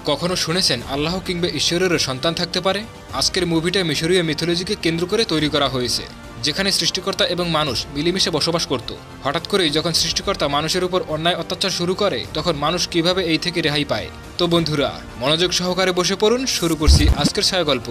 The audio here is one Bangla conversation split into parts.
কখনো শুনেছেন আল্লাহ কিংবা ঈশ্বরেরও সন্তান থাকতে পারে? আজকের মুভিটা মিশরীয় মিথোলজিকে কেন্দ্র করে তৈরি করা হয়েছে, যেখানে সৃষ্টিকর্তা এবং মানুষ মিলেমিশে বসবাস করত। হঠাৎ করেই যখন সৃষ্টিকর্তা মানুষের উপর অন্যায় অত্যাচার শুরু করে, তখন মানুষ কিভাবে এই থেকে রেহাই পায়। তো বন্ধুরা, মনোযোগ সহকারে বসে পড়ুন, শুরু করছি আজকের ছায়া গল্প।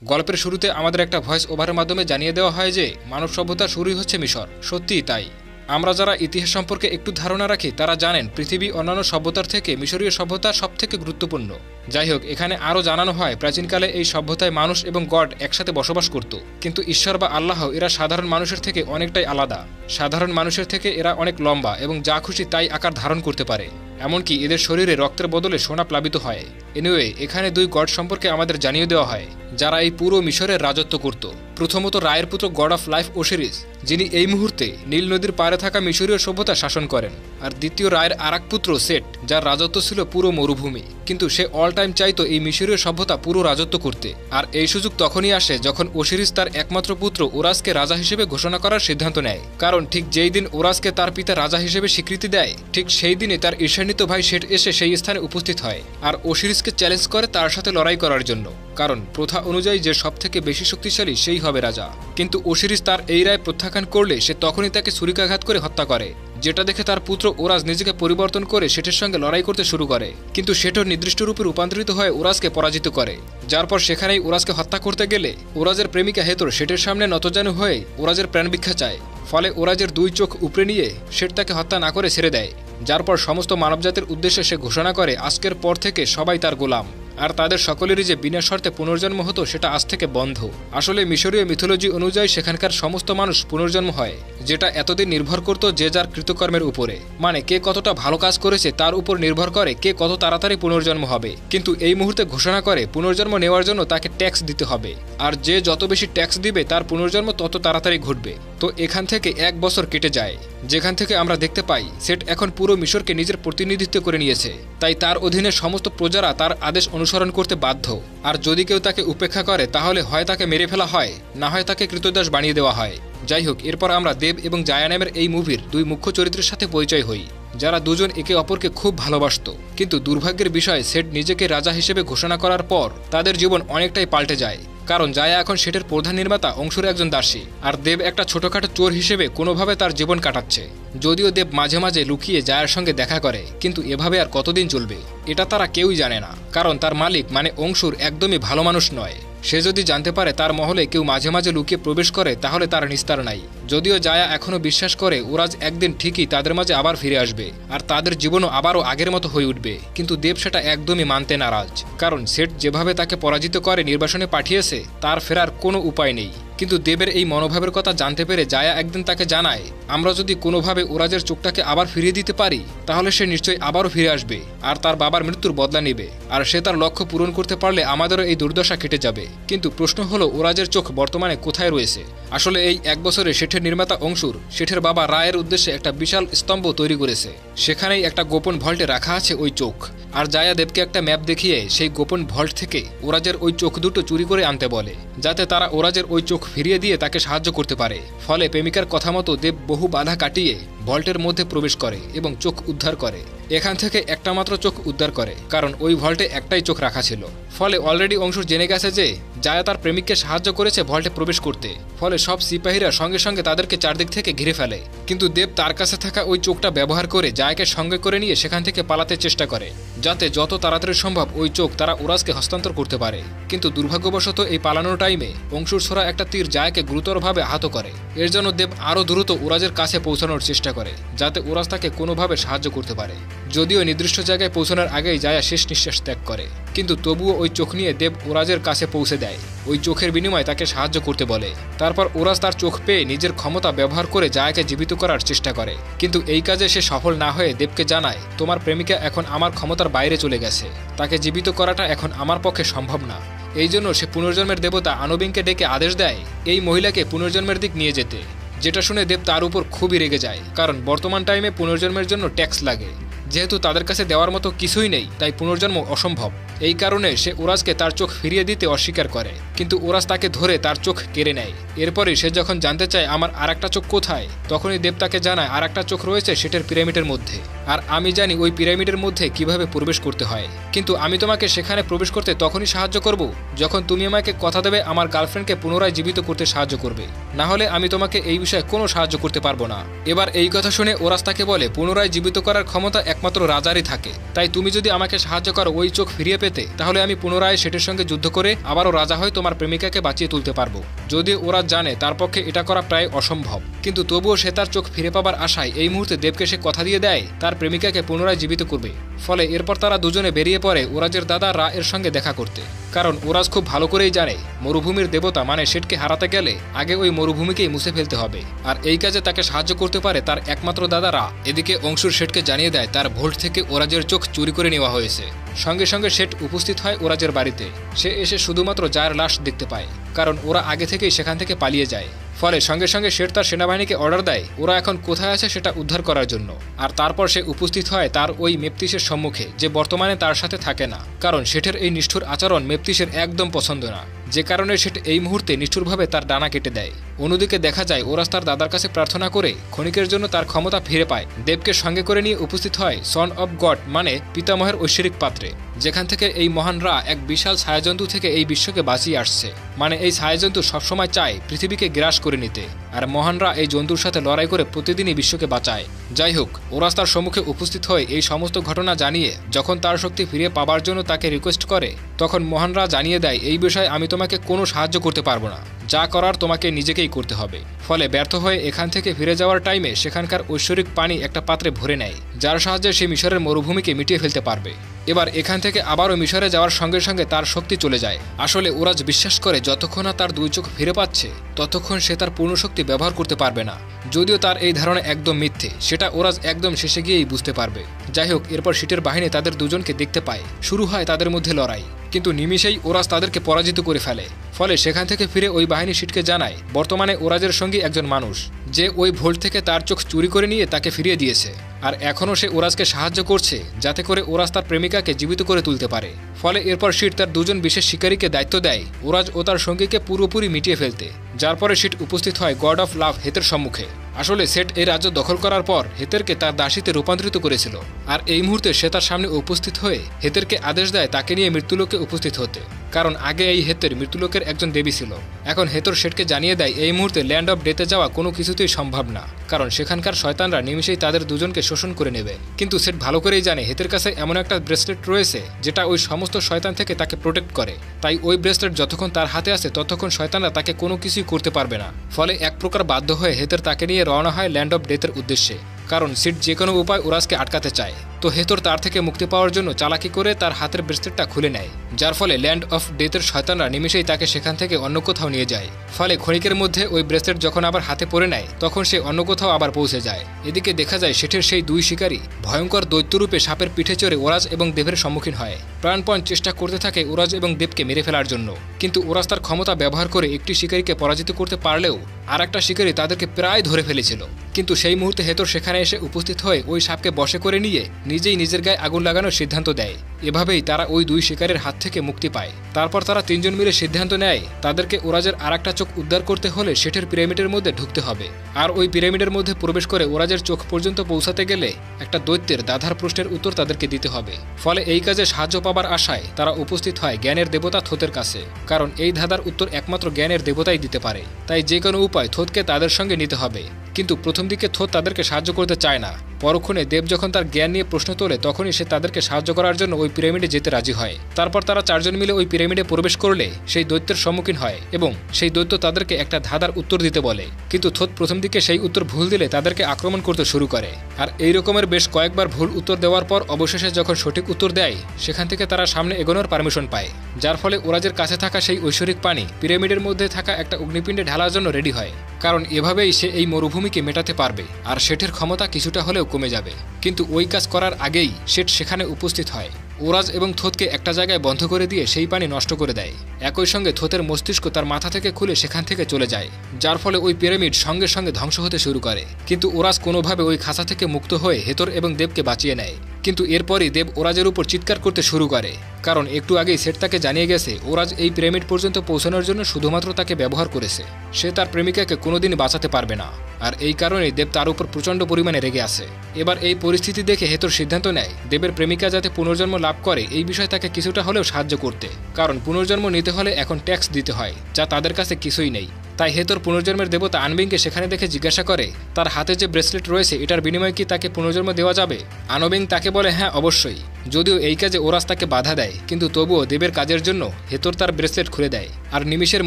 গল্পের শুরুতে আমাদের একটা ভয়েস ওভারের মাধ্যমে জানিয়ে দেওয়া হয় যে মানব সভ্যতা শুরুই হচ্ছে মিশর। সত্যিই তাই। আমরা যারা ইতিহাস সম্পর্কে একটু ধারণা রাখি তারা জানেন পৃথিবী অন্যান্য সভ্যতার থেকে মিশরীয় সভ্যতা সবথেকে গুরুত্বপূর্ণ। যাই হোক, এখানে আরও জানানো হয় প্রাচীনকালে এই সভ্যতায় মানুষ এবং গড একসাথে বসবাস করত। কিন্তু ঈশ্বর বা আল্লাহ এরা সাধারণ মানুষের থেকে অনেকটাই আলাদা। সাধারণ মানুষের থেকে এরা অনেক লম্বা এবং যা খুশি তাই আকার ধারণ করতে পারে। এমনকি এদের শরীরে রক্তের বদলে সোনা প্লাবিত হয়। এনিওয়ে, এখানে দুই গড সম্পর্কে আমাদের জানিয়ে দেওয়া হয় যারা এই পুরো মিশরের রাজত্ব করত। প্রথমত রায়ের পুত্র গড অফ লাইফ ওসিরিস, যিনি এই মুহূর্তে নীল নদীর পাড়ে থাকা মিশরীয় সভ্যতা শাসন করেন। আর দ্বিতীয় রায়ের আরেক পুত্র সেট, যার রাজত্ব ছিল পুরো মরুভূমি, কিন্তু সে অল টাইম চাইতো এই মিশরীয় সভ্যতা পুরো রাজত্ব করতে। আর এই সুযোগ তখনই আসে যখন ওসিরিস তার একমাত্র পুত্র ওরাসকে রাজা হিসেবে ঘোষণা করার সিদ্ধান্ত নেয়। কারণ ঠিক যেই দিন ওরাসকে তার পিতা রাজা হিসেবে স্বীকৃতি দেয়, ঠিক সেই দিনে তার ঈর্ষান্বিত ভাই সেট এসে সেই স্থানে উপস্থিত হয় আর ওসিরিসকে চ্যালেঞ্জ করে তার সাথে লড়াই করার জন্য। কারণ প্রথা অনুযায়ী যে সব থেকে বেশি শক্তিশালী সেই হবে রাজা। কিন্তু ওসিরিস তার এই রায় প্রত্যাখ্যান করলে সে তখনই তাকে ছুরিকাঘাত করে হত্যা করে, যেটা দেখে তার পুত্র ওরাস নিজেকে পরিবর্তন করে সেটের সঙ্গে লড়াই করতে শুরু করে। কিন্তু সেটও নির্দিষ্ট রূপে রূপান্তরিত হয়ে ওরাসকে পরাজিত করে, যার পর সেখানেই ওরাসকে হত্যা করতে গেলে ওরাজের প্রেমিকা হেতর সেটের সামনে নতজানু হয়ে ওরাজের প্রাণ ভিক্ষা চায়। ফলে ওরাজের দুই চোখ উপড়ে নিয়ে সেট তাকে হত্যা না করে ছেড়ে দেয়, যার পর সমস্ত মানবজাতির উদ্দেশ্যে সে ঘোষণা করে আজকের পর থেকে সবাই তার গোলাম। আর তাদের সকলেরই যে বিনা শর্তে পুনর্জন্ম হতো সেটা আজ থেকে বন্ধ। আসলে মিশরীয় মিথোলজি অনুযায়ী সেখানকার সমস্ত মানুষ পুনর্জন্ম হয়, যেটা এতদিন নির্ভর করত যে যার কৃতকর্মের উপরে। মানে কে কতটা ভালো কাজ করেছে তার উপর নির্ভর করে কে কত তাড়াতাড়ি পুনর্জন্ম হবে। কিন্তু এই মুহূর্তে ঘোষণা করে পুনর্জন্ম নেওয়ার জন্য তাকে ট্যাক্স দিতে হবে, আর যে যত বেশি ট্যাক্স দিবে তার পুনর্জন্ম তত তাড়াতাড়ি ঘটবে। তো এখান থেকে 1 বছর কেটে যায়, যেখান থেকে আমরা দেখতে পাই সেট এখন পুরো মিশরকে নিজের প্রতিনিধিত্ব করে নিয়েছে। তাই তার অধীনে সমস্ত প্রজারা তার আদেশ অনুসরণ করতে বাধ্য। আর যদি কেউ তাকে উপেক্ষা করে তাহলে হয় তাকে মেরে ফেলা হয়, না হয় তাকে কৃতদাস বানিয়ে দেওয়া হয়। যাই হোক, এরপর আমরা দেব এবং জায়া নামের এই মুভির দুই মুখ্য চরিত্রের সাথে পরিচয় হই, যারা দুজন একে অপরকে খুব ভালোবাসত। কিন্তু দুর্ভাগ্যের বিষয়, সেট নিজেকে রাজা হিসেবে ঘোষণা করার পর তাদের জীবন অনেকটাই পাল্টে যায়। কারণ জায়া এখন সেটের প্রধান নির্মাতা অংশুর একজন দাসী, আর দেব একটা ছোটখাটো চোর হিসেবে কোনোভাবে তার জীবন কাটাচ্ছে। যদিও দেব মাঝে মাঝে লুকিয়ে জায়ার সঙ্গে দেখা করে, কিন্তু এভাবে আর কতদিন চলবে এটা তারা কেউই জানে না। কারণ তার মালিক মানে অংশুর একদমই ভালো মানুষ নয়। সে যদি জানতে পারে তার মহলে কেউ মাঝে মাঝে লুকিয়ে প্রবেশ করে তাহলে তার নিস্তার নাই। যদিও জায়া এখনও বিশ্বাস করে ওরাজ একদিন ঠিকই তাদের মাঝে আবার ফিরে আসবে আর তাদের জীবনও আবারও আগের মতো হয়ে উঠবে, কিন্তু দেব সেটা একদমই মানতে নারাজ। কারণ সেট যেভাবে তাকে পরাজিত করে নির্বাসনে পাঠিয়েছে তার ফেরার কোনো উপায় নেই। কিন্তু দেবের এই মনোভাবের কথা জানতে পেরে জায়া একদিন তাকে জানায়, আমরা যদি কোনোভাবে ওরাজের চোখটাকে আবার ফিরিয়ে দিতে পারি তাহলে সে নিশ্চয়ই আবারও ফিরে আসবে আর তার বাবার মৃত্যুর বদলা নেবে। আর সে তার লক্ষ্য পূরণ করতে পারলে আমাদেরও এই দুর্দশা কেটে যাবে। কিন্তু প্রশ্ন হলো, ওরাজের চোখ বর্তমানে কোথায় রয়েছে? আসলে এই 1 বছরে শেঠের নির্মাতা অংশুর শেঠের বাবা রায়ের উদ্দেশ্যে একটা বিশাল স্তম্ভ তৈরি করেছে। সেখানেই একটা গোপন ভল্টে রাখা আছে ওই চোখ। আর জায়া দেবকে একটা ম্যাপ দেখিয়ে সেই গোপন ভল্ট থেকে ওরাজের ওই চোখ দুটো চুরি করে আনতে বলে, যাতে তারা ওরাজের ওই চোখ ফিরিয়ে দিয়ে তাকে সাহায্য করতে পারে। ফলে প্রেমিকার কথা মতো দেব বহু বাধা কাটিয়ে ভল্টের মধ্যে প্রবেশ করে এবং চোখ উদ্ধার করে। এখান থেকে একটা মাত্র চোখ উদ্ধার করে, কারণ ওই ভল্টে একটাই চোখ রাখা ছিল। ফলে অলরেডি অংশুর জেনে গেছে যে জায়া তার প্রেমিককে সাহায্য করেছে ভল্টে প্রবেশ করতে। ফলে সব সিপাহীরা সঙ্গে সঙ্গে তাদেরকে চারদিক থেকে ঘিরে ফেলে। কিন্তু দেব তার কাছে থাকা ওই চোখটা ব্যবহার করে জায়াকে সঙ্গে করে নিয়ে সেখান থেকে পালাতে চেষ্টা করে, যাতে যত তাড়াতাড়ি সম্ভব ওই চোখ তারা ওরাজকে হস্তান্তর করতে পারে। কিন্তু দুর্ভাগ্যবশত এই পালানোর টাইমে অংশুর ছোড়া একটা তীর জায়াকে গুরুতরভাবে আহত করে। এর জন্য দেব আরও দ্রুত ওরাজের কাছে পৌঁছানোর চেষ্টা করে, যাতে ওরাজ তাকে কোনোভাবে সাহায্য করতে পারে। যদিও নির্দিষ্ট জায়গায় পৌঁছানোর আগেই জায়া শেষ নিঃশ্বাস ত্যাগ করে, কিন্তু তবুও ওই চোখ নিয়ে দেব ওরাজের কাছে পৌঁছে দেয়। ওই চোখের বিনিময়ে তাকে সাহায্য করতে বলে। তারপর ওরাজ তার চোখ পেয়ে নিজের ক্ষমতা ব্যবহার করে জায়াকে জীবিত করার চেষ্টা করে। কিন্তু এই কাজে সে সফল না হয়ে দেবকে জানায়, তোমার প্রেমিকা এখন আমার ক্ষমতার বাইরে চলে গেছে, তাকে জীবিত করাটা এখন আমার পক্ষে সম্ভব না। এই জন্য সে পুনর্জন্মের দেবতা আনুবিনকে ডেকে আদেশ দেয় এই মহিলাকে পুনর্জন্মের দিক নিয়ে যেতে। যেটা শুনে দেব তার উপর খুবই রেগে যায়, কারণ বর্তমান টাইমে পুনর্জন্মের জন্য ট্যাক্স লাগে। যেহেতু তাদের কাছে দেওয়ার মতো কিছুই নেই, তাই পুনর্জন্ম অসম্ভব। এই কারণে সে ওরাজকে তার চোখ ফিরিয়ে দিতে অস্বীকার করে, কিন্তু ওরাজ তাকে ধরে তার চোখ কেড়ে নেয়। এরপরে সে যখন জানতে চায় আমার আরেকটা চোখ কোথায়, তখনই দেব তাকে জানায় আরেকটা চোখ রয়েছে সেটের পিরামিডের মধ্যে। আর আমি জানি ওই পিরামিডের মধ্যে কিভাবে প্রবেশ করতে হয়। কিন্তু আমি তোমাকে সেখানে প্রবেশ করতে তখনই সাহায্য করব যখন তুমি আমাকে কথা দেবে আমার গার্লফ্রেন্ডকে পুনরায় জীবিত করতে সাহায্য করবে, না হলে আমি তোমাকে এই বিষয়ে কোনো সাহায্য করতে পারবো না। এবার এই কথা শুনে ওরাজ তাকে বলে, পুনরায় জীবিত করার ক্ষমতা একমাত্র রাজারই থাকে, তাই তুমি যদি আমাকে সাহায্য করো ওই চোখ ফিরিয়ে পেতে, তাহলে আমি পুনরায় সেটের সঙ্গে যুদ্ধ করে আবারও রাজা হয়ে তোমার প্রেমিকাকে বাঁচিয়ে তুলতে পারবো। যদিও ওরাজ জানে তার পক্ষে এটা করা প্রায় অসম্ভব, কিন্তু তবুও সে তার চোখ ফিরে পাবার আশায় এই মুহূর্তে দেবকে সে কথা দিয়ে দেয় তার প্রেমিকাকে পুনরায় জীবিত করবে। ফলে এরপর তারা দুজনে বেরিয়ে পড়ে ওরাজের দাদা রা এর সঙ্গে দেখা করতে, কারণ ওরাজ খুব ভালো করেই জানে মরুভূমির দেবতা মানে শেঠকে হারাতে গেলে আগে ওই মরুভূমিকেই মুছে ফেলতে হবে, আর এই কাজে তাকে সাহায্য করতে পারে তার একমাত্র দাদা রা। এদিকে অংশুর শেঠকে জানিয়ে দেয় তার ভোল্ট থেকে ওরাজের চোখ চুরি করে নেওয়া হয়েছে। সঙ্গে সঙ্গে শেঠ উপস্থিত হয় ওরাজের বাড়িতে। সে এসে শুধুমাত্র জায়ের লাশ দেখতে পায়, কারণ ওরা আগে থেকেই সেখান থেকে পালিয়ে যায়। ফলে সঙ্গে সঙ্গে শেঠ তার সেনাবাহিনীকে অর্ডার দেয় ওরা এখন কোথায় আছে সেটা উদ্ধার করার জন্য। আর তারপর সে উপস্থিত হয় তার ওই মেপতিসের সম্মুখে, যে বর্তমানে তার সাথে থাকে না, কারণ শেঠের এই নিষ্ঠুর আচরণ মেপতিসের একদম পছন্দ না, যে কারণে শেঠ এই মুহূর্তে নিষ্ঠুরভাবে তার ডানা কেটে দেয়। অন্যদিকে দেখা যায় ওরাজ তার দাদার কাছে প্রার্থনা করে ক্ষণিকের জন্য তার ক্ষমতা ফিরে পায়। দেবকে সঙ্গে করে নিয়ে উপস্থিত হয় সন অব গড মানে পিতামহের ঐশ্বরিক পাত্রে, যেখান থেকে এই মহান রা এক বিশাল ছায়াজন্তু থেকে এই বিশ্বকে বাঁচিয়ে আসছে। মানে এই ছায়াজন্তু সবসময় চায় পৃথিবীকে গ্রাস করে নিতে, আর মহানরা এই জন্তুর সাথে লড়াই করে প্রতিদিনই বিশ্বকে বাঁচায়। যাই হোক, ওরাজ তার সম্মুখে উপস্থিত হয়ে এই সমস্ত ঘটনা জানিয়ে যখন তার শক্তি ফিরে পাবার জন্য তাকে রিকোয়েস্ট করে, তখন মহানরা জানিয়ে দেয় এই বিষয়ে আমি তোমাকে কোনো সাহায্য করতে পারবো না, যা করার তোমাকে নিজেকেই করতে হবে। ফলে ব্যর্থ হয়ে এখান থেকে ফিরে যাওয়ার টাইমে সেখানকার ঐশ্বরিক পানি একটা পাত্রে ভরে নেয়, যার সাহায্যে সে মিশরের মরুভূমিকে মিটিয়ে ফেলতে পারবে। এবার এখান থেকে আবারও মিশরে যাওয়ার সঙ্গে সঙ্গে তার শক্তি চলে যায়। আসলে ওরাজ বিশ্বাস করে যতক্ষণ না তার দুই চোখ ফিরে পাচ্ছে ততক্ষণ সে তার পূর্ণ শক্তি ব্যবহার করতে পারবে না। যদিও তার এই ধারণা একদম মিথ্যে, সেটা ওরাজ একদম শেষে গিয়েই বুঝতে পারবে। যাই হোক, এরপর শিটের বাহিনী তাদের দুজনকে দেখতে পায়, শুরু হয় তাদের মধ্যে লড়াই, কিন্তু নিমিষেই ওরাজ তাদেরকে পরাজিত করে ফেলে। ফলে সেখান থেকে ফিরে ওই বাহিনী শিটকে জানায় বর্তমানে ওরাজের সঙ্গী একজন মানুষ, যে ওই ভোল্ট থেকে তার চোখ চুরি করে নিয়ে তাকে ফিরিয়ে দিয়েছে, আর এখনও সে ওরাজকে সাহায্য করছে যাতে করে ওরাজ তার প্রেমিকাকে জীবিত করে তুলতে পারে। ফলে এরপর শিট তার দুজন বিশেষ শিকারীকে দায়িত্ব দেয় ওরাজ ও তার সঙ্গীকে পুরোপুরি মিটিয়ে ফেলতে, যার পরে শিট উপস্থিত হয় গড অফ লাভ হেতের সম্মুখে। আসলে সেট এই রাজ্য দখল করার পর হেতেরকে তার দাসীতে রূপান্তরিত করেছিল, আর এই মুহূর্তে সে তার সামনে উপস্থিত হয়ে হেতেরকে আদেশ দেয় তাকে নিয়ে মৃত্যুলোকে উপস্থিত হতে, কারণ আগে এই হেতের মৃত্যুলোকের একজন দেবী ছিল। এখন হেতর শেঠকে জানিয়ে দেয় এই মুহূর্তে ল্যান্ড অফ ডেথে যাওয়া কোনো কিছুতেই সম্ভব না, কারণ সেখানকার শয়তানরা নিমিষেই তাদের দুজনকে শোষণ করে নেবে। কিন্তু সেট ভালো করেই জানে হেতের কাছে এমন একটা ব্রেসলেট রয়েছে যেটা ওই সমস্ত শয়তান থেকে তাকে প্রোটেক্ট করে, তাই ওই ব্রেসলেট যতক্ষণ তার হাতে আছে ততক্ষণ শয়তানরা তাকে কোনো কিছুই করতে পারবে না। ফলে এক প্রকার বাধ্য হয়ে হেতের তাকে নিয়ে রওনা হয় ল্যান্ড অফ ডেথের উদ্দেশ্যে, কারণ সিট যে কোনো উপায় ওরাজকে আটকাতে চায়। তো হেতর তার থেকে মুক্তি পাওয়ার জন্য চালাকি করে তার হাতের ব্রেসলেটটা খুলে নেয়, যার ফলে ল্যান্ড অফ ডেথের শয়তানরা নিমিষেই তাকে সেখান থেকে অন্য কোথাও নিয়ে যায়। ফলে ক্ষণিকের মধ্যে ওই ব্রেসলেট যখন আবার হাতে পড়ে নেয় তখন সে অন্য কোথাও আবার পৌঁছে যায়। এদিকে দেখা যায় শেঠের সেই দুই শিকারী ভয়ঙ্কর দৈত্যরূপে সাপের পিঠে চড়ে ওরাজ এবং দেবের সম্মুখীন হয়, প্রাণপণ চেষ্টা করতে থাকে ওরাজ এবং দেবকে মেরে ফেলার জন্য। কিন্তু ওরাজ তার ক্ষমতা ব্যবহার করে একটি শিকারীকে পরাজিত করতে পারলেও আর একটা শিকারী তাদেরকে প্রায় ধরে ফেলেছিল। কিন্তু সেই মুহূর্তে হেতর সেখানে এসে উপস্থিত হয়ে ওই সাপকে বশে করে নিয়ে নিজেই নিজের গায়ে আগুন লাগানোর সিদ্ধান্ত দেয়। এভাবেই তারা ওই দুই শিকারের হাত থেকে মুক্তি পায়। তারপর তারা তিনজন মিলে সিদ্ধান্ত নেয় তাদেরকে ওরাজের আর একটা চোখ উদ্ধার করতে হলে শেঠের পিরামিডের মধ্যে ঢুকতে হবে, আর ওই পিরামিডের মধ্যে প্রবেশ করে ওরাজের চোখ পর্যন্ত পৌঁছাতে গেলে একটা দৈত্যের দাধার প্রশ্নের উত্তর তাদেরকে দিতে হবে। ফলে এই কাজে সাহায্য পাবার আশায় তারা উপস্থিত হয় জ্ঞানের দেবতা থোতের কাছে, কারণ এই ধাঁধার উত্তর একমাত্র জ্ঞানের দেবতাই দিতে পারে। তাই যে কোনো উপায় থোতকে তাদের সঙ্গে নিতে হবে। কিন্তু প্রথম দিকে থোত তাদেরকে সাহায্য করতে চায় না। পরক্ষণে দেব যখন তার জ্ঞান নিয়ে প্রশ্ন তোলে তখনই সে তাদেরকে সাহায্য করার জন্য ওই পিরামিডে যেতে রাজি হয়। তারপর তারা চারজন মিলে ওই পিরামিডে প্রবেশ করলে সেই দৈত্যের সম্মুখীন হয় এবং সেই দৈত্য তাদেরকে একটা ধাঁধার উত্তর দিতে বলে। কিন্তু থোত প্রথম দিকে সেই উত্তর ভুল দিলে তাদেরকে আক্রমণ করতে শুরু করে। আর এই রকমের বেশ কয়েকবার ভুল উত্তর দেওয়ার পর অবশেষে যখন সঠিক উত্তর দেয় সেখান থেকে তারা সামনে এগোনোর পারমিশন পায়, যার ফলে ওরাজের কাছে থাকা সেই ঐশ্বরিক পানি পিরামিডের মধ্যে থাকা একটা অগ্নিপিণ্ডে ঢালার জন্য রেডি হয়, কারণ এভাবেই সে এই মরুভূমিকে মেটাতে পারবে আর শেঠের ক্ষমতা কিছুটা হলেও কমে যাবে। কিন্তু ওই কাজ করার আগেই শেঠ সেখানে উপস্থিত হয়। ওরাজ এবং থোতকে একটা জায়গায় বন্ধ করে দিয়ে সেই পানি নষ্ট করে দেয়। একই সঙ্গে থোতের মস্তিষ্ক তার মাথা থেকে খুলে সেখান থেকে চলে যায়, যার ফলে ওই পিরামিড সঙ্গে সঙ্গে ধ্বংস হতে শুরু করে। কিন্তু ওরাজ কোনোভাবে ওই খাঁচা থেকে মুক্ত হয়ে হেতর এবং দেবকে বাঁচিয়ে নেয়। কিন্তু এরপরই দেব ওরাজের উপর চিৎকার করতে শুরু করে, কারণ একটু আগেই সেট তাকে জানিয়ে গেছে ওরাজ এই পিরামিড পর্যন্ত পৌঁছানোর জন্য শুধুমাত্র তাকে ব্যবহার করেছে। সে তার প্রেমিকাকে কোনোদিন বাঁচাতে পারবে না। আর এই কারণেই দেব তার উপর প্রচণ্ড পরিমাণে রেগে আছে। এবার এই পরিস্থিতি দেখে হেতর সিদ্ধান্ত নেয় দেবের প্রেমিকা যাতে পুনর্জন্ম লাভ করে এই বিষয়ে তাকে কিছুটা হলেও সাহায্য করতে, কারণ পুনর্জন্ম নিতে হলে এখন ট্যাক্স দিতে হয়, যা তাদের কাছে কিছুই নেই। তাই হেতর পুনর্জন্মের দেবতা আনবিংকে সেখানে দেখে জিজ্ঞাসা করে তার হাতে যে ব্রেসলেট রয়েছে এটার বিনিময়ে কি তাকে পুনর্জন্ম দেওয়া যাবে। আনবিং তাকে বলে হ্যাঁ অবশ্যই, যদিও এই কাজে ওরাস তাকে বাধা দেয়, কিন্তু তবুও দেবের কাজের জন্য হেতর তার ব্রেসলেট খুলে দেয় আর নিমিষের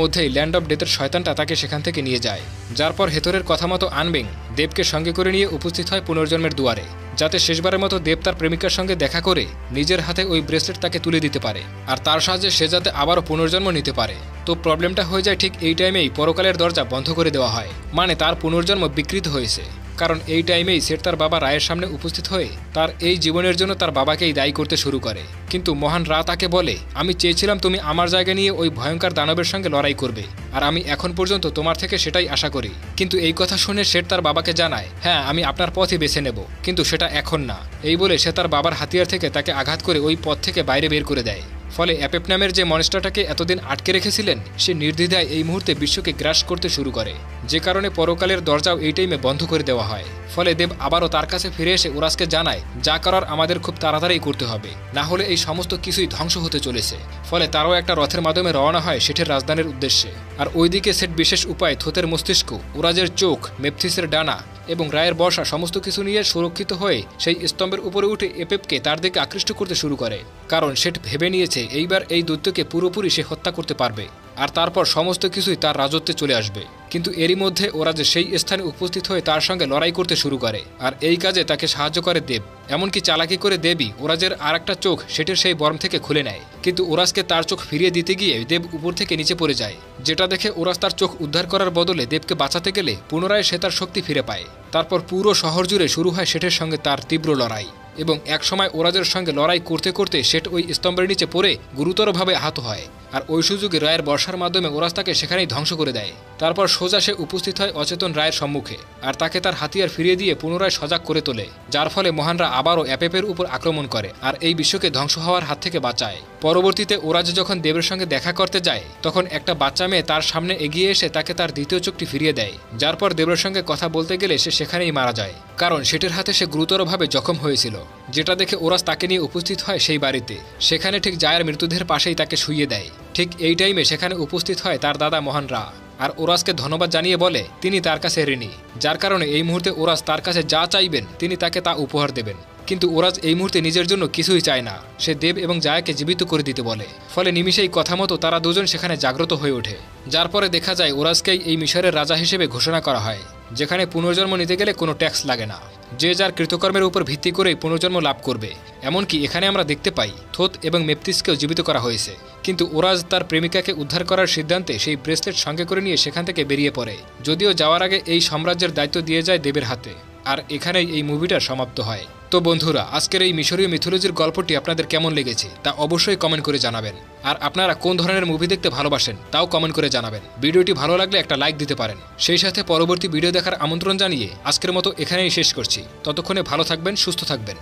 মধ্যেই ল্যান্ড অফ ডেথের শয়তানটা তাকে সেখান থেকে নিয়ে যায়। যার পর হেতরের কথা মতো আনবিং দেবকে সঙ্গে করে নিয়ে উপস্থিত হয় পুনর্জন্মের দুয়ারে, যাতে শেষবারের মতো দেব তার প্রেমিকার সঙ্গে দেখা করে নিজের হাতে ওই ব্রেসলেট তাকে তুলে দিতে পারে আর তার সাহায্যে সে যাতে আবারও পুনর্জন্ম নিতে পারে। তো প্রবলেমটা হয়ে যায় ঠিক এই টাইমেই পরকালের দরজা বন্ধ করে দেওয়া হয়, মানে তার পুনর্জন্ম বিকৃত হয়েছে। কারণ এই টাইমেই সেট তার বাবা রায়ের সামনে উপস্থিত হয়ে তার এই জীবনের জন্য তার বাবাকেই দায়ী করতে শুরু করে। কিন্তু মহান রা তাকে বলে আমি চেয়েছিলাম তুমি আমার জায়গা নিয়ে ওই ভয়ঙ্কর দানবের সঙ্গে লড়াই করবে, আর আমি এখন পর্যন্ত তোমার থেকে সেটাই আশা করি। কিন্তু এই কথা শুনে সেট তার বাবাকে জানায় হ্যাঁ আমি আপনার পথই বেছে নেব, কিন্তু সেটা এখন না। এই বলে সে তার বাবার হাতিয়ার থেকে তাকে আঘাত করে ওই পথ থেকে বাইরে বের করে দেয়। ফলে অ্যাপেপ নামের যে মনস্টারটাকে এতদিন আটকে রেখেছিলেন সে নির্দ্বিধায় এই মুহূর্তে বিশ্বকে গ্রাস করতে শুরু করে, যে কারণে পরকালের দরজাও এই টাইমে বন্ধ করে দেওয়া হয়। ফলে দেব আবারও তার কাছে ফিরে এসে ওরাসকে জানায় যা করার আমাদের খুব তাড়াতাড়ি করতে হবে, না হলে এই সমস্ত কিছুই ধ্বংস হতে চলেছে। ফলে তারও একটা রথের মাধ্যমে রওনা হয় সেঠের রাজধানীর উদ্দেশ্যে। আর ওইদিকে সেট বিশেষ উপায় থোতের মস্তিষ্ক, ওরাজের চোখ, মেপথিসের ডানা এবং রায়ের বর্ষা সমস্ত কিছু নিয়ে সুরক্ষিত হয়ে সেই স্তম্ভের উপরে উঠে এপেপকে তার দিকে আকৃষ্ট করতে শুরু করে, কারণ সেট ভেবে নিয়েছে এইবার এই দৈত্যকে পুরোপুরি সে হত্যা করতে পারবে আর তারপর সমস্ত কিছুই তার রাজত্বে চলে আসবে। কিন্তু এরই মধ্যে ওরা যে সেই স্থানে উপস্থিত হয়ে তার সঙ্গে লড়াই করতে শুরু করে, আর এই কাজে তাকে সাহায্য করে দেব। এমনকি চালাকি করে দেবী ওরাজের আর একটা চোখ সেটের সেই বর্ম থেকে খুলে নেয়, কিন্তু ওরাজকে তার চোখ ফিরিয়ে দিতে গিয়ে দেব উপর থেকে নিচে পড়ে যায়, যেটা দেখে ওরাজ তার চোখ উদ্ধার করার বদলে দেবকে বাঁচাতে গেলে পুনরায় সে তার শক্তি ফিরে পায়। তারপর পুরো শহর জুড়ে শুরু হয় সেটের সঙ্গে তার তীব্র লড়াই, এবং একসময় ওরাজের সঙ্গে লড়াই করতে করতে সেট ওই স্তম্ভের নিচে পড়ে গুরুতরভাবে আহত হয়, আর ওই সুযোগে রায়ের বর্ষার মাধ্যমে ওরাজ তাকে সেখানেই ধ্বংস করে দেয়। তারপর সোজা সে উপস্থিত হয় অচেতন রায়ের সম্মুখে, আর তাকে তার হাতিয়ার ফিরিয়ে দিয়ে পুনরায় সজাগ করে তোলে, যার ফলে মহানরা আবারও অ্যাপেপের উপর আক্রমণ করে আর এই বিশ্বকে ধ্বংস হওয়ার হাত থেকে বাঁচায়। পরবর্তীতে ওরাজ যখন দেবের সঙ্গে দেখা করতে যায় তখন একটা বাচ্চা মেয়ে তার সামনে এগিয়ে এসে তাকে তার দ্বিতীয় চোখটি ফিরিয়ে দেয়, যার পর দেবের সঙ্গে কথা বলতে গেলে সে সেখানেই মারা যায়, কারণ সেটের হাতে সে গুরুতরভাবে জখম হয়েছিল। যেটা দেখে ওরাজ তাকে নিয়ে উপস্থিত হয় সেই বাড়িতে, সেখানে ঠিক জায়ের মৃতদেহের পাশেই তাকে শুইয়ে দেয়। ঠিক এই টাইমে সেখানে উপস্থিত হয় তার দাদা মহান রা, আর ওরাজকে ধন্যবাদ জানিয়ে বলে তিনি তার কাছে ঋণী, যার কারণে এই মুহূর্তে ওরাজ তার কাছে যা চাইবেন তিনি তাকে তা উপহার দেবেন। কিন্তু ওরাজ এই মুহূর্তে নিজের জন্য কিছুই চায় না, সে দেব এবং জায়াকে জীবিত করে দিতে বলে। ফলে নিমিষেই কথা মতো তারা দুজন সেখানে জাগ্রত হয়ে ওঠে, যার পরে দেখা যায় ওরাজকেই এই মিশরের রাজা হিসেবে ঘোষণা করা হয়, যেখানে পুনর্জন্ম নিতে গেলে কোনো ট্যাক্স লাগে না, যে যার কৃতকর্মের উপর ভিত্তি করেই পুনর্জন্ম লাভ করবে। এমনকি এখানে আমরা দেখতে পাই থোত এবং মেপথিসকেও জীবিত করা হয়েছে, কিন্তু ওরাজ তার প্রেমিকাকে উদ্ধার করার সিদ্ধান্তে সেই ব্রেসলেট সঙ্গে করে নিয়ে সেখান থেকে বেরিয়ে পড়ে, যদিও যাওয়ার আগে এই সাম্রাজ্যের দায়িত্ব দিয়ে যায় দেবের হাতে। আর এখানেই এই মুভিটা সমাপ্ত হয়। তো বন্ধুরা, আজকের এই মিশরীয় মিথোলজির গল্পটি আপনাদের কেমন লেগেছে তা অবশ্যই কমেন্ট করে জানাবেন, আর আপনারা কোন ধরনের মুভি দেখতে ভালোবাসেন তাও কমেন্ট করে জানাবেন। ভিডিওটি ভালো লাগলে একটা লাইক দিতে পারেন। সেই সাথে পরবর্তী ভিডিও দেখার আমন্ত্রণ জানিয়ে আজকের মতো এখানেই শেষ করছি। ততক্ষণে ভালো থাকবেন, সুস্থ থাকবেন।